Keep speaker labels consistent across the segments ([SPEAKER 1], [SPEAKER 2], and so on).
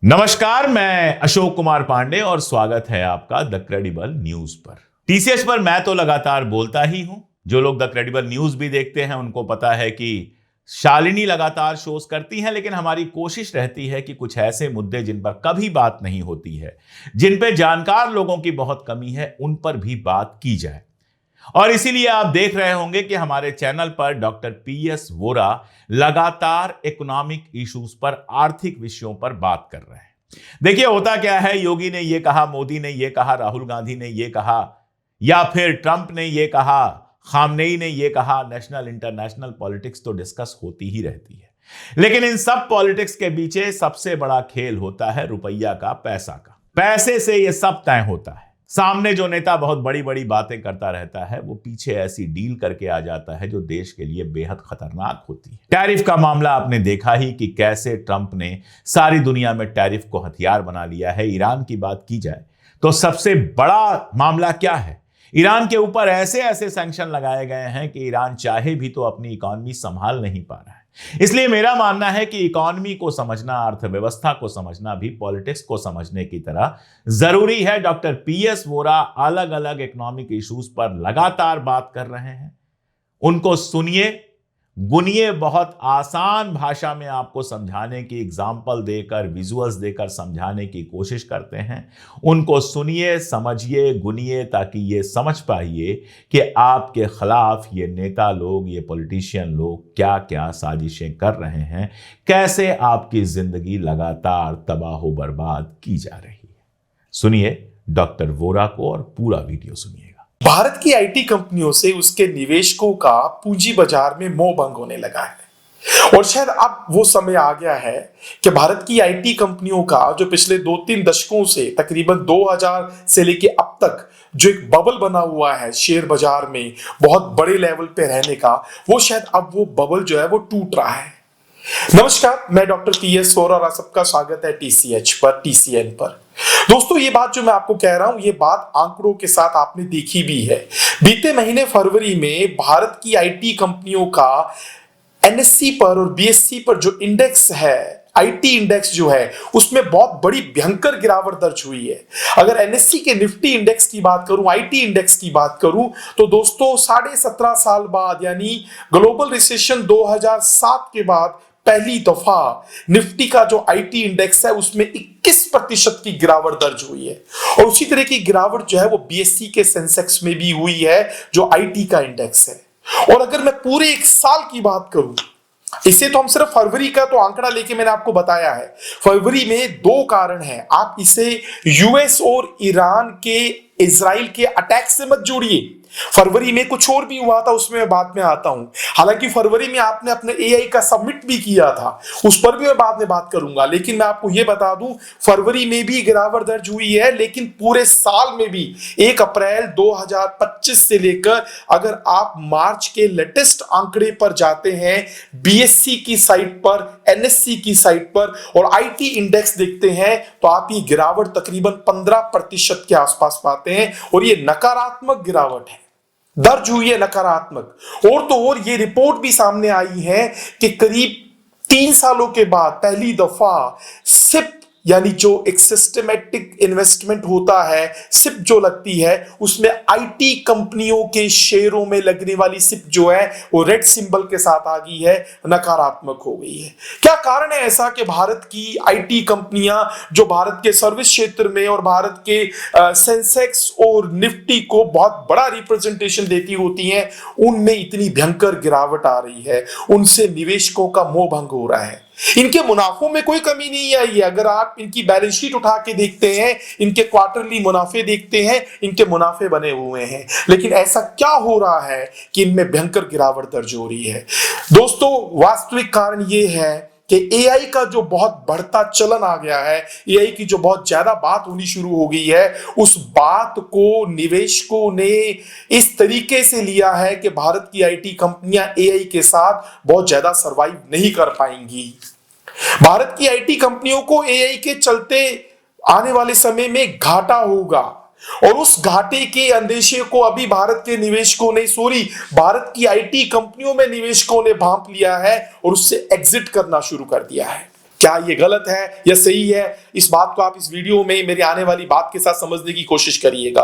[SPEAKER 1] नमस्कार, मैं अशोक कुमार पांडे और स्वागत है आपका द क्रेडिबल न्यूज पर। टीसीएच पर मैं तो लगातार बोलता ही हूं। जो लोग द क्रेडिबल न्यूज भी देखते हैं उनको पता है कि शालिनी लगातार शोज करती हैं, लेकिन हमारी कोशिश रहती है कि कुछ ऐसे मुद्दे जिन पर कभी बात नहीं होती है, जिन पे जानकार लोगों की बहुत कमी है, उन पर भी बात की जाए। और इसीलिए आप देख रहे होंगे कि हमारे चैनल पर डॉक्टर पीएस वोरा लगातार इकोनॉमिक इश्यूज पर, आर्थिक विषयों पर बात कर रहे हैं। देखिए, होता क्या है, योगी ने यह कहा, मोदी ने यह कहा, राहुल गांधी ने यह कहा, या फिर ट्रंप ने यह कहा, खामनेई ने यह कहा, नेशनल इंटरनेशनल पॉलिटिक्स तो डिस्कस होती ही रहती है। लेकिन इन सब पॉलिटिक्स के पीछे सबसे बड़ा खेल होता है रुपया का, पैसा का। पैसे से यह सब तय होता है। सामने जो नेता बहुत बड़ी बड़ी बातें करता रहता है, वो पीछे ऐसी डील करके आ जाता है जो देश के लिए बेहद खतरनाक होती है। टैरिफ का मामला आपने देखा ही कि कैसे ट्रंप ने सारी दुनिया में टैरिफ को हथियार बना लिया है। ईरान की बात की जाए तो सबसे बड़ा मामला क्या है? ईरान के ऊपर ऐसे ऐसे सैंक्शन लगाए गए हैं कि ईरान चाहे भी तो अपनी इकॉनमी संभाल नहीं पा रहा है। इसलिए मेरा मानना है कि इकॉनमी को समझना, अर्थव्यवस्था को समझना भी पॉलिटिक्स को समझने की तरह जरूरी है। डॉक्टर पीएस वोरा अलग अलग इकोनॉमिक इश्यूज पर लगातार बात कर रहे हैं। उनको सुनिए, गुनिए, बहुत आसान भाषा में आपको समझाने की, एग्जाम्पल देकर, विजुअल्स देकर समझाने की कोशिश करते हैं। उनको सुनिए, समझिए, गुनिए, ताकि ये समझ पाइए कि आपके खिलाफ ये नेता लोग, ये पॉलिटिशियन लोग क्या क्या साजिशें कर रहे हैं, कैसे आपकी जिंदगी लगातार तबाह बर्बाद की जा रही है। सुनिए डॉक्टर वोरा को और पूरा वीडियो सुनिएगा।
[SPEAKER 2] भारत की आईटी कंपनियों से उसके निवेशकों का पूंजी बाजार में मोह भंग होने लगा है और शायद अब वो समय आ गया है कि भारत की आईटी कंपनियों का जो पिछले 2-3 दशकों से तकरीबन 2000 से लेके अब तक जो एक बबल बना हुआ है शेयर बाजार में बहुत बड़े लेवल पे रहने का, वो शायद अब वो बबल जो है वो टूट रहा है। नमस्कार, मैं डॉक्टर पीएस वोरा और आप सबका स्वागत है टीसीएच पर, टीसीएन पर। दोस्तों, ये बात जो मैं आपको कह रहा हूं, ये बात आंकड़ों के साथ आपने देखी भी है। बीते महीने फरवरी में भारत की आईटी कंपनियों का एनएससी पर और बीएससी पर जो इंडेक्स है, आईटी इंडेक्स जो है, उसमें बहुत बड़ी भयंकर गिरावट दर्ज हुई है। अगर एनएससी के निफ्टी इंडेक्स की बात करूं, आईटी इंडेक्स की बात करूं, तो दोस्तों 17.5 साल बाद, यानी ग्लोबल रिसेशन 2007 के बाद पहली दफा निफ्टी का जो आईटी इंडेक्स है उसमें 21% की गिरावट दर्ज हुई है। और उसी तरह की गिरावट जो है वो बीएससी के सेंसेक्स में भी हुई है, जो आईटी का इंडेक्स है। और अगर मैं पूरे एक साल की बात करूं, इसे तो हम सिर्फ फरवरी का तो आंकड़ा लेके मैंने आपको बताया है। फरवरी में 2 कारण हैं। आप इसे यूएस और ईरान के, इजराइल के अटैक से मत जोड़िए। फरवरी में कुछ और भी हुआ था, उसमें मैं बाद में आता हूं। हालांकि फरवरी में आपने अपने एआई का सबमिट भी किया था, उस पर भी मैं बाद में बात करूंगा। लेकिन मैं आपको यह बता दूं, फरवरी में भी गिरावट दर्ज हुई है, लेकिन पूरे साल में भी 1 अप्रैल 2025 से लेकर अगर आप मार्च के लेटेस्ट आंकड़े पर जाते हैं, बीएससी की साइट पर, एनएससी की साइट पर, और आईटी इंडेक्स देखते हैं, तो आप ये गिरावट तकरीबन 15% के आसपास पाते हैं। और ये नकारात्मक गिरावट है, दर्ज हुई है नकारात्मक। और तो और ये रिपोर्ट भी सामने आई है कि करीब 3 सालों के बाद पहली दफा सिप, यानी जो एक सिस्टमैटिक इन्वेस्टमेंट होता है, सिप जो लगती है, उसमें आईटी कंपनियों के शेयरों में लगने वाली सिप जो है वो रेड सिंबल के साथ आ गई है, नकारात्मक हो गई है। क्या कारण है ऐसा कि भारत की आईटी कंपनियां जो भारत के सर्विस क्षेत्र में और भारत के सेंसेक्स और निफ्टी को बहुत बड़ा रिप्रेजेंटेशन देती होती हैं, उनमें इतनी भयंकर गिरावट आ रही है, उनसे निवेशकों का मोह भंग हो रहा है। इनके मुनाफों में कोई कमी नहीं आई है। अगर आप इनकी बैलेंस शीट उठा के देखते हैं, इनके क्वार्टरली मुनाफे देखते हैं, इनके मुनाफे बने हुए हैं। लेकिन ऐसा क्या हो रहा है कि इनमें भयंकर गिरावट दर्ज हो रही है? दोस्तों, वास्तविक कारण यह है कि एआई का जो बहुत बढ़ता चलन आ गया है, एआई की जो बहुत ज्यादा बात होनी शुरू हो गई है, उस बात को निवेशकों ने इस तरीके से लिया है कि भारत की आईटी कंपनियां एआई के साथ बहुत ज्यादा सरवाइव नहीं कर पाएंगी। भारत की आईटी कंपनियों को एआई के चलते आने वाले समय में घाटा होगा, और उस घाटे के अंदेशे को अभी भारत के निवेशकों ने, भारत की आईटी कंपनियों में निवेशकों ने भांप लिया है और उससे एग्जिट करना शुरू कर दिया है। क्या ये गलत है या सही है, इस बात को आप इस वीडियो में मेरी आने वाली बात के साथ समझने की कोशिश करिएगा।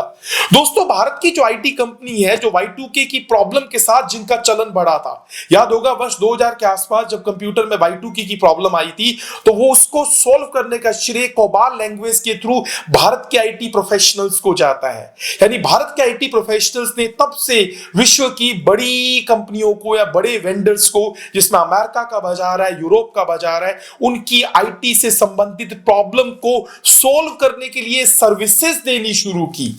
[SPEAKER 2] दोस्तों, भारत की जो आईटी कंपनी है, जो Y2K की प्रॉब्लम के साथ जिनका चलन बढ़ा था, याद होगा वर्ष 2000 के आसपास जब कंप्यूटर में Y2K की प्रॉब्लम आई थी, तो वो उसको सॉल्व करने का श्रेय कोबाल लैंग्वेज के थ्रू भारत के आईटी प्रोफेशनल्स को जाता है। यानी भारत के आईटी प्रोफेशनल्स ने तब से विश्व की बड़ी कंपनियों को या बड़े वेंडर्स को, जिसमें अमेरिका का बाजार है, यूरोप का बाजार है, उनकी आईटी से संबंधित प्रॉब्लम को सॉल्व करने के लिए सर्विसेज देनी शुरू की।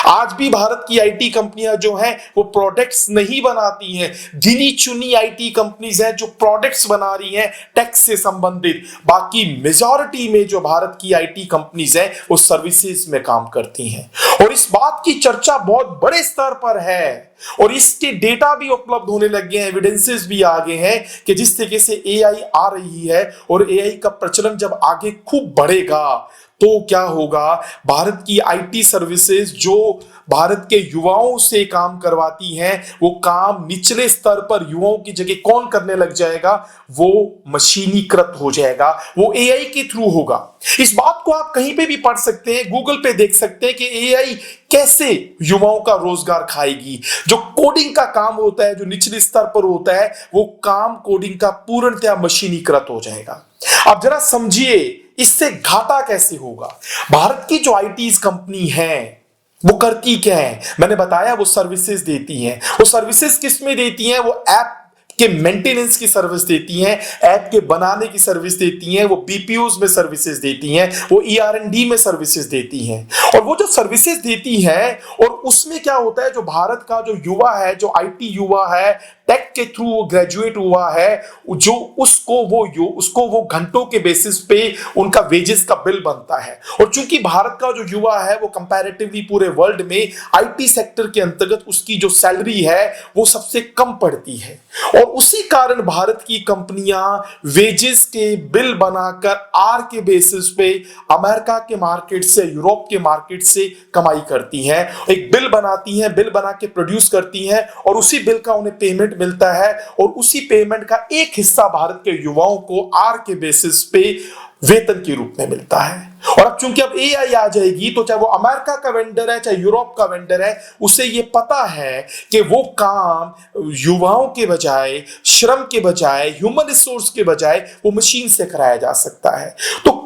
[SPEAKER 2] आज भी भारत की आईटी कंपनियां जो हैं वो प्रोडक्ट्स नहीं बनाती हैं, गिनी चुनी आईटी कंपनीज हैं जो प्रोडक्ट्स बना रही हैं टेक से संबंधित। बाकी मेजॉरिटी में जो भारत की आईटी कंपनीज हैं वो सर्विसेज में काम करती हैं, और इस बात की चर्चा बहुत बड़े स्तर पर है और इसके डेटा भी उपलब्ध होने लग गए हैं, एविडेंसेस भी आ गए हैं कि जिस तरीके से एआई आ रही है और एआई का प्रचलन जब आगे खूब बढ़ेगा तो क्या होगा, भारत की आईटी सर्विसेज जो भारत के युवाओं से काम करवाती हैं, वो काम निचले स्तर पर युवाओं की जगह कौन करने लग जाएगा, वो मशीनीकृत हो जाएगा, वो एआई के थ्रू होगा। इस बात को आप कहीं पे भी पढ़ सकते हैं, गूगल पे देख सकते हैं कि एआई कैसे युवाओं का रोजगार खाएगी। जो कोडिंग का काम होता है, जो निचले स्तर पर होता है, वो काम कोडिंग का पूर्णतः मशीनीकृत हो जाएगा। अब जरा समझिए इससे घाटा कैसे होगा। भारत की जो आईटी कंपनी है वो करती क्या है, मैंने बताया वो सर्विसेज देती हैं। वो सर्विसेज किस में देती हैं, वो ऐप के मेंटेनेंस की सर्विस देती हैं, ऐप के बनाने की सर्विस देती हैं, वो बीपीयूज में सर्विसेज देती हैं, वो ER&D में सर्विसेज देती हैं। और वो जो सर्विसेज देती हैं और उसमें क्या होता है, जो भारत का जो युवा है, जो आईटी युवा है, टेक के थ्रू वो ग्रेजुएट हुआ है, जो उसको वो घंटों के बेसिस पे उनका वेजेस का बिल बनता है। और चूंकि भारत का जो युवा है वो कंपैरेटिवली पूरे वर्ल्ड में आईटी सेक्टर के अंतर्गत उसकी जो सैलरी है वो सबसे कम पड़ती है, और उसी कारण भारत की कंपनियां वेजेस के बिल बनाकर आर के बेसिस पे अमेरिका के मार्केट से, यूरोप के मार्केट से कमाई करती हैं। एक बिल बनाती हैं, बिल बना के प्रोड्यूस करती हैं और उसी बिल का उन्हें पेमेंट मिलता है, और उसी पेमेंट का एक हिस्सा भारत के युवाओं को आर के बेसिस पे वेतन के रूप में मिलता है। और अब चूंकि अब एआई आ जाएगी तो चाहे वो अमेरिका का वेंडर है, चाहे यूरोप का वेंडर है, उसे ये पता है कि वो काम युवाओं के बजाय, श्रम के बजाय, ह्यूमन रिसोर्स के बजाय वो मशीन से कराया जा सकता है। तो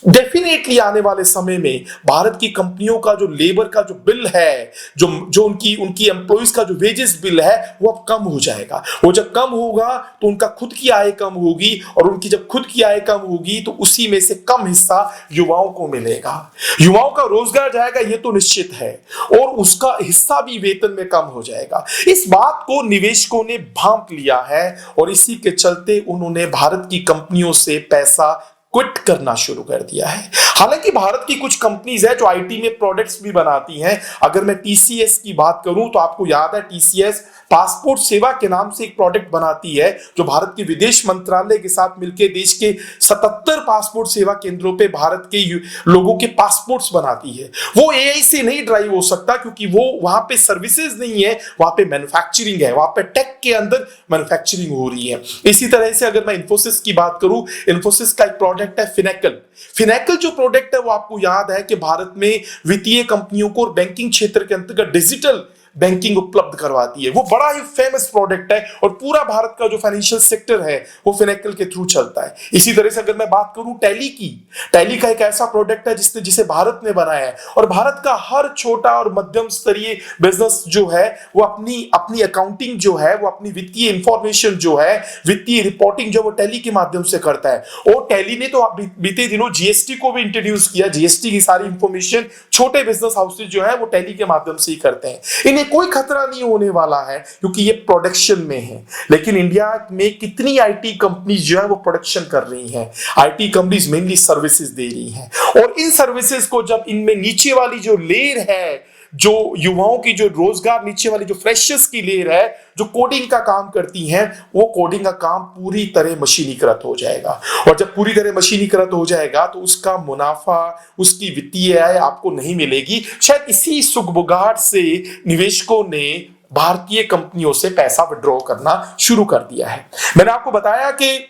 [SPEAKER 2] डेफिनेटली आने वाले समय में भारत की कंपनियों का जो लेबर का जो बिल है, जो उनकी एम्प्लॉइज का जो वेजेस बिल है, वो अब कम हो जाएगा। वो जब कम होगा तो उनका खुद की आय कम होगी, और उनकी जब खुद की आय कम होगी तो उसी में से कम हिस्सा युवाओं को मिलेगा। युवाओं का रोजगार जाएगा ये तो निश्चित है, और उसका हिस्सा भी वेतन में कम हो जाएगा। इस बात को निवेशकों ने भांप लिया है और इसी के चलते उन्होंने भारत की कंपनियों से पैसा क्विट करना शुरू कर दिया है। हालांकि भारत की कुछ कंपनीज है जो आईटी में प्रोडक्ट्स भी बनाती हैं। अगर मैं टीसीएस की बात करूं तो आपको याद है टीसीएस पासपोर्ट सेवा के नाम से एक प्रोडक्ट बनाती है जो भारत के विदेश मंत्रालय के साथ मिलकर देश के 77 पासपोर्ट सेवा केंद्रों पे भारत के लोगों के पासपोर्ट्स बनाती है। वो एआई से नहीं ड्राइव हो सकता क्योंकि वो वहां पे सर्विसेज नहीं है, वहां पे मैन्युफैक्चरिंग है, वहां पे टेक के अंदर मैन्युफैक्चरिंग हो रही है। इसी तरह से अगर मैं इंफोसिस की बात करूं, इंफोसिस का एक प्रोडक्ट है फिनेकल। फिनेकल जो प्रोडक्ट है वो आपको याद है कि भारत में वित्तीय कंपनियों को और बैंकिंग क्षेत्र के अंतर्गत डिजिटल बैंकिंग उपलब्ध करवाती है। वो बड़ा ही फेमस प्रोडक्ट है और पूरा भारत का जो फाइनेंशियल सेक्टर है वो फिनेकल के थ्रू चलता है। इसी तरह से अगर मैं बात करूं टैली की, टैली का एक ऐसा प्रोडक्ट है जिसे भारत ने बनाया है, और भारत का हर छोटा और मध्यम स्तरीय बिजनेस जो है वो अपनी अकाउंटिंग जो है, वो अपनी वित्तीय इंफॉर्मेशन जो है, वित्तीय रिपोर्टिंग जो वो टैली के माध्यम से करता है। और टैली ने तो बीते दिनों जीएसटी को भी इंट्रोड्यूस किया। जीएसटी की सारी इंफॉर्मेशन छोटे बिजनेस हाउसेज जो है वो टैली के माध्यम से ही करते हैं। कोई खतरा नहीं होने वाला है क्योंकि ये प्रोडक्शन में है। लेकिन इंडिया में कितनी आईटी कंपनीज जो है वो प्रोडक्शन कर रही हैं। आईटी कंपनीज मेनली सर्विसेज दे रही हैं, और इन सर्विसेज को जब इनमें नीचे वाली जो लेयर है, जो युवाओं की जो रोजगार नीचे वाली जो फ्रेशर्स की लेयर है, जो कोडिंग का काम करती हैं, वो कोडिंग का काम पूरी तरह मशीनीकृत हो जाएगा। और जब पूरी तरह मशीनीकृत हो जाएगा तो उसका मुनाफा, उसकी वित्तीय आय आपको नहीं मिलेगी। शायद इसी सुगबुगाहट से निवेशकों ने भारतीय कंपनियों से पैसा विड्रॉ करना शुरू कर दिया है। मैंने आपको बताया कि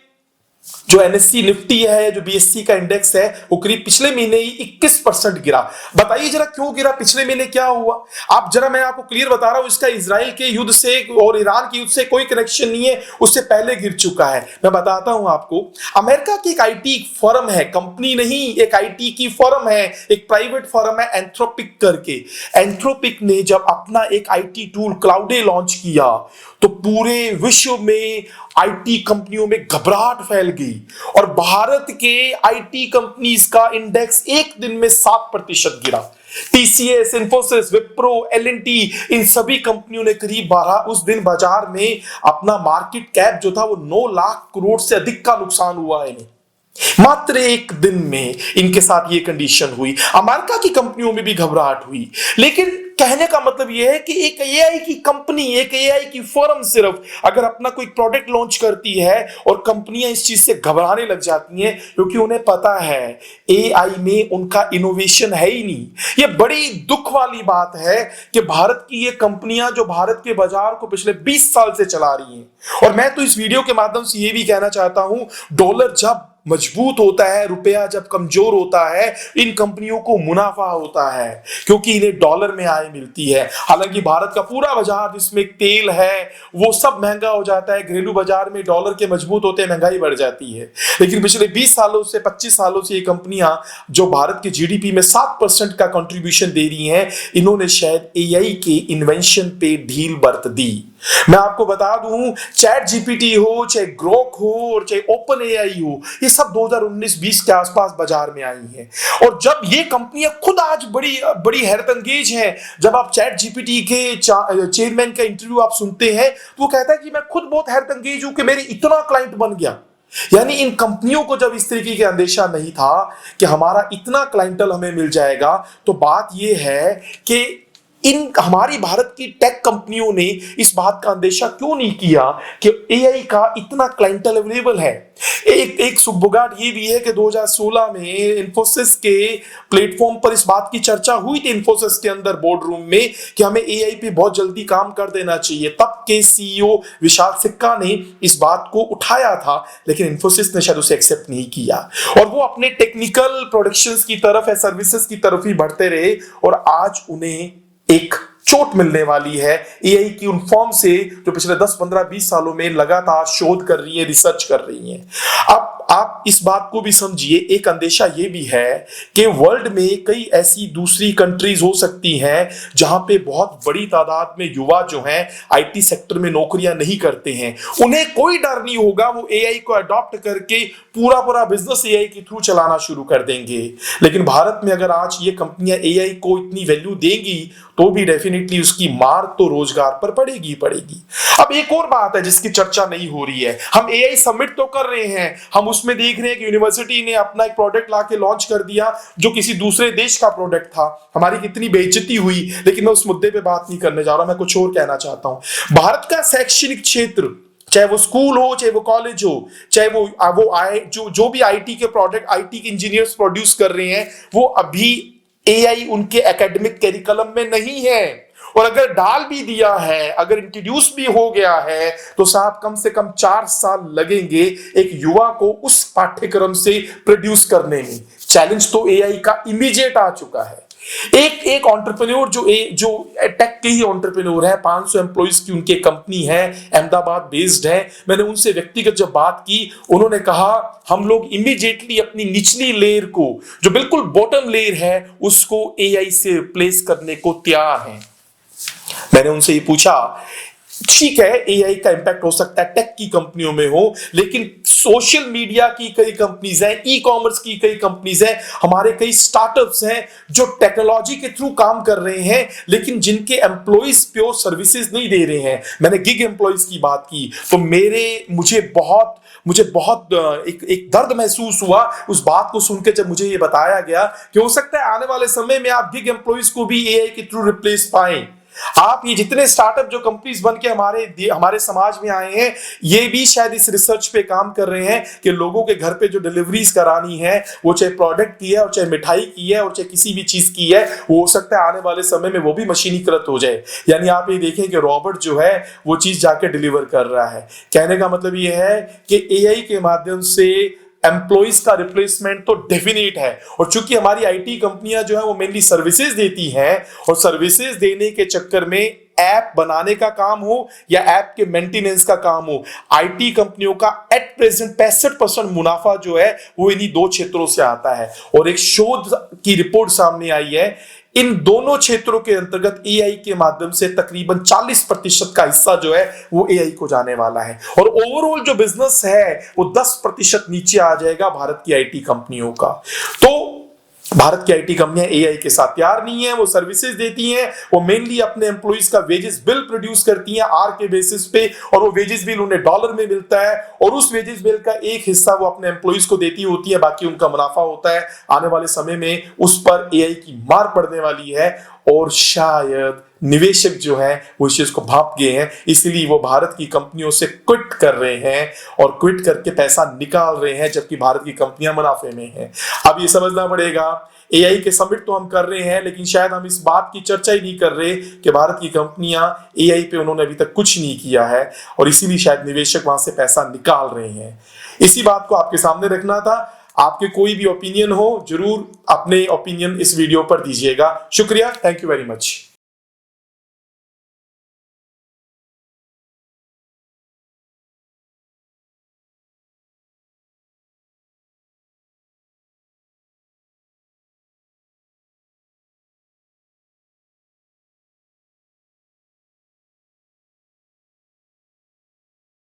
[SPEAKER 2] जो एनएससी निफ्टी है, जो बीएससी का इंडेक्स है, वो करीब पिछले महीने ही 21% गिरा। बताइए जरा क्यों गिरा, पिछले महीने क्या हुआ? आप जरा, मैं आपको क्लियर बता रहा हूं, इसका इजराइल के युद्ध से और ईरान के युद्ध से कोई कनेक्शन नहीं है, उससे पहले गिर चुका है। मैं बताता हूं आपको। अमेरिका की एक आईटी फर्म है, कंपनी नहीं, एक आईटी की फर्म है, एक प्राइवेट फर्म है एंथ्रोपिक करके। एंथ्रोपिक ने जब अपना एक आईटी टूल क्लाउडे लॉन्च किया तो पूरे विश्व में आईटी कंपनियों में घबराहट फैल गई और भारत के आईटी कंपनीज का इंडेक्स एक दिन में 7% गिरा। टीसीएस, इंफोसिस, विप्रो, एलएनटी, इन सभी कंपनियों ने करीब 12 उस दिन बाजार में अपना मार्केट कैप जो था वो 9 लाख करोड़ से अधिक का नुकसान हुआ है इन्हें। मात्र एक दिन में इनके साथ ये कंडीशन हुई। अमेरिका की कंपनियों में भी घबराहट हुई। लेकिन कहने का मतलब यह है कि एक एआई की कंपनी, एक एआई की फर्म सिर्फ अगर अपना कोई प्रोडक्ट लॉन्च करती है और कंपनियां इस चीज से घबराने लग जाती हैं क्योंकि उन्हें पता है एआई में उनका इनोवेशन है ही नहीं। ये बड़ी दुख वाली बात है कि भारत की ये कंपनियां जो भारत के बाजार को पिछले 20 साल से चला रही हैं, और मैं तो इस वीडियो के माध्यम से ये भी कहना चाहता हूं, डॉलर जब मजबूत होता है, रुपया जब कमजोर होता है, इन कंपनियों को मुनाफा होता है क्योंकि इन्हें डॉलर में आय मिलती है। हालांकि भारत का पूरा बाजार जिसमें तेल है वो सब महंगा हो जाता है, घरेलू बाजार में डॉलर के मजबूत होते महंगाई बढ़ जाती है। लेकिन पिछले 20 सालों से 25 सालों से ये कंपनियां जो भारत के जीडीपी में 7% का कंट्रीब्यूशन दे रही हैं, इन्होंने शायद एआई के इन्वेंशन पे ढील बरत दी। मैं आपको बता दूं, चैट जीपीटी हो, चाहे ग्रोक हो और चाहे ओपन एआई हो, ये सब 2019-20 के आसपास बाजार में आई हैं। और जब ये कंपनियां खुद आज बड़ी बड़ी हैरतअंगेज हैं, जब आप चैट जीपीटी के चेयरमैन का इंटरव्यू आप सुनते हैं तो वो कहता है कि मैं खुद बहुत हैरतअंगेज हूं कि मेरे इतना क्लाइंट बन गया। यानी इन कंपनियों को जब इस तरीके का अंदेशा नहीं था कि हमारा इतना क्लाइंटल हमें मिल जाएगा, तो बात यह है कि इन हमारी भारत की टेक कंपनियों ने इस बात का अंदेशा क्यों नहीं किया कि एआई का इतना क्लाइंटल अवेलेबल है। एक सुगबुगाहट ये भी है कि 2016 में इंफोसिस के प्लेटफॉर्म पर इस बात की चर्चा हुई थी, इंफोसिस के अंदर बोर्ड रूम में, कि हमें एआई पे बहुत जल्दी काम कर देना चाहिए। तब के सीईओ विशाल सिक्का ने इस बात को उठाया था, लेकिन इंफोसिस ने शायद उसे एक्सेप्ट नहीं किया और वो अपने टेक्निकल प्रोडक्शंस की तरफ या सर्विसेज की तरफ ही बढ़ते रहे। और आज उन्हें एक चोट मिलने वाली है एआई की उन फॉर्म से जो पिछले 10, 15, 20 सालों में लगातार शोध कर रही है, रिसर्च कर रही है। अब आप इस बात को भी समझिए, एक अंदेशा ये भी है कि वर्ल्ड में कई ऐसी दूसरी कंट्रीज हो सकती हैं जहां पे बहुत बड़ी तादाद में युवा जो हैं आईटी सेक्टर में नौकरियां नहीं करते हैं। उन्हें कोई डर नहीं होगा, वो एआई को अडॉप्ट करके पूरा बिजनेस एआई के थ्रू चलाना शुरू कर देंगे। लेकिन भारत में अगर आज ये कंपनियां एआई को इतनी वैल्यू देंगी तो भी डेफिनेटली उसकी मार तो रोजगार पर पड़ेगी। अब एक और बात है जिसकी चर्चा नहीं हो रही है, हम एआई समिट तो कर रहे हैं, हम उसमें देख रहे हैं कि यूनिवर्सिटी ने अपना एक प्रोडक्ट लाके लॉन्च कर दिया जो किसी दूसरे देश का प्रोडक्ट था, हमारी कितनी बेइज्जती हुई। लेकिन मैं उस मुद्दे पे बात नहीं करने जा रहा, मैं कुछ और कहना चाहता हूं। भारत का शैक्षणिक क्षेत्र, चाहे वो स्कूल हो, चाहे वो कॉलेज हो, चाहे वो जो भी आईटी के प्रोडक्ट, आईटी के इंजीनियर्स प्रोड्यूस कर रहे हैं, वो अभी एआई उनके एकेडमिक करिकुलम में नहीं है। और अगर डाल भी दिया है, अगर इंट्रोड्यूस भी हो गया है, तो साहब कम से कम 4 साल लगेंगे एक युवा को उस पाठ्यक्रम से प्रोड्यूस करने में। चैलेंज तो एआई का इमीडिएट आ चुका है। एक एंटरप्रेन्योर जो टेक के ही एंटरप्रेन्योर है, 500 एम्प्लॉइज की उनकी कंपनी है, अहमदाबाद बेस्ड है। मैंने उनसे व्यक्तिगत जब बात की, उन्होंने कहा हम लोग इमीडिएटली अपनी निचली लेयर को, जो बिल्कुल बॉटम लेयर है, उसको एआई से रिप्लेस करने को तैयार हैं। मैंने उनसे ये पूछा, ठीक है एआई का इंपैक्ट हो सकता है टेक की कंपनियों में हो, लेकिन सोशल मीडिया की कई कंपनीज हैं, ई कॉमर्स की कई कंपनीज हैं, हमारे कई स्टार्टअप्स हैं जो टेक्नोलॉजी के थ्रू काम कर रहे हैं, लेकिन जिनके एम्प्लॉइज प्योर सर्विसेज नहीं दे रहे हैं। मैंने गिग एम्प्लॉइज की बात की तो मुझे बहुत एक दर्द महसूस हुआ उस बात को सुनकर, जब मुझे ये बताया गया कि हो सकता है आने वाले समय में आप गिग एम्प्लॉइज को भी एआई के थ्रू रिप्लेस पाएं। आप ये जितने स्टार्टअप जो कंपनीज बन के हमारे समाज में आए हैं, ये भी शायद इस रिसर्च पे काम कर रहे हैं कि लोगों के घर पे जो डिलीवरीज करानी है, वो चाहे प्रोडक्ट की है और चाहे मिठाई की है और चाहे किसी भी चीज की है, वो हो सकता है आने वाले समय में वो भी मशीनीकृत हो जाए। यानी आप ये देखें कि रोबोट जो है वो चीज जाके डिलीवर कर रहा है। कहने का मतलब ये है कि एआई के माध्यम से एम्प्लॉइज का रिप्लेसमेंट तो डेफिनेट है। और चूंकि हमारी आईटी कंपनियां जो है वो मेनली सर्विसेज देती हैं, और सर्विसेज देने के चक्कर में ऐप बनाने का काम हो या ऐप के मेंटेनेंस का काम हो, आईटी कंपनियों का एट प्रेजेंट 65% मुनाफा जो है वो इन्हीं दो क्षेत्रों से आता है। और एक शोध की रिपोर्ट सामने आई है, इन दोनों क्षेत्रों के अंतर्गत एआई के माध्यम से तकरीबन 40% का हिस्सा जो है वो एआई को जाने वाला है। और ओवरऑल जो बिजनेस है वो 10% नीचे आ जाएगा भारत की आईटी कंपनियों का। तो भारत की आईटी कंपनियां एआई के साथ तैयार नहीं है, वो सर्विसेज देती हैं, वो मेनली अपने एम्प्लॉइज का वेजेस बिल प्रोड्यूस करती हैं आर के बेसिस पे, और वो वेजेस बिल उन्हें डॉलर में मिलता है, और उस वेजेस बिल का एक हिस्सा वो अपने एम्प्लॉइज को देती होती है, बाकी उनका मुनाफा होता है। आने वाले समय में उस पर एआई की मार पड़ने वाली है, और शायद निवेशक जो है वो इस चीज को भाप गए हैं, इसलिए वो भारत की कंपनियों से क्विट कर रहे हैं और क्विट करके पैसा निकाल रहे हैं, जबकि भारत की कंपनियां मुनाफे में हैं। अब ये समझना पड़ेगा, एआई के समिट तो हम कर रहे हैं, लेकिन शायद हम इस बात की चर्चा ही नहीं कर रहे कि भारत की कंपनियां एआई पे उन्होंने अभी तक कुछ नहीं किया है, और इसीलिए शायद निवेशक वहां से पैसा निकाल रहे हैं। इसी बात को आपके सामने रखना था। आपके कोई भी ओपिनियन हो, जरूर अपने ओपिनियन इस वीडियो पर दीजिएगा। शुक्रिया, थैंक यू वेरी मच।